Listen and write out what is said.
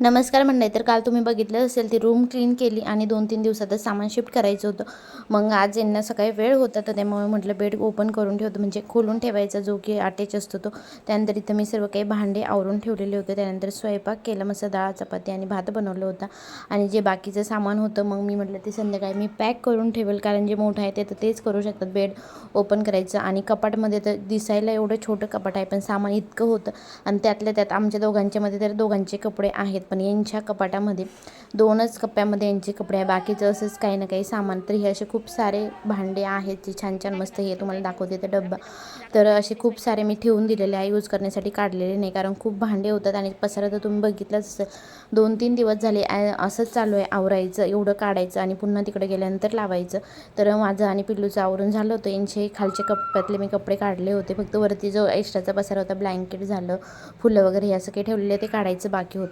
नमस्कार मंडळी. तर काल तुम्ही बघितलं असेल ती रूम क्लीन केली आणि 2-3 दिवसातच सामान शिफ्ट करायचं होतं. मग आज यांना सकाळी वेळ होता तर त्यामुळे म्हटलं बेड ओपन करून ठेवतो, म्हणजे खोलून ठेवायचा जो की अटॅच असतो तो. त्यानंतर इथं मी सर्व काही भांडे आवरून ठेवलेले होते. त्यानंतर स्वयंपाक केला, मस्त डाळ चपाती आणि भात बनवलं होता. आणि जे बाकीचं सामान होतं मग मी म्हटलं ते संध्याकाळी मी पॅक करून ठेवेल, कारण जे मोठं आहे ते तर तेच करू शकतात बेड ओपन करायचं. आणि कपाटमध्ये तर दिसायला एवढं छोटं कपाट आहे पण सामान इतकं होतं. आणि त्यातल्या त्यात आमच्या दोघांच्यामध्ये तर दोघांचे कपडे आहेत, पण यांच्या कपाटामध्ये 2च कप्प्यामध्ये यांचे कपडे आहे, बाकीचं असंच काही ना काही सामान. तर हे असे खूप सारे भांडे आहेत जे छान छान मस्त, हे तुम्हाला दाखवते ते डब्बा. तर असे खूप सारे मी ठेवून दिलेले आहे, यूज करण्यासाठी काढलेले नाही, कारण खूप भांडे होतात. आणि पसारा तर तुम्ही बघितलंच असेल, 2-3 दिवस झाले असंच चालू आहे, आवरायचं एवढं काढायचं आणि पुन्हा तिकडे गेल्यानंतर लावायचं. तर माझं आणि पिल्लूचं आवरून झालं होतं. यांचे खालच्या कप्प्यातले मी कपडे काढले होते, फक्त वरती जो एक्स्ट्राचा पसारा होता, ब्लँकेट झालं, फुलं वगैरे हे असं काही ठेवलेलं ते काढायचं बाकी होतं.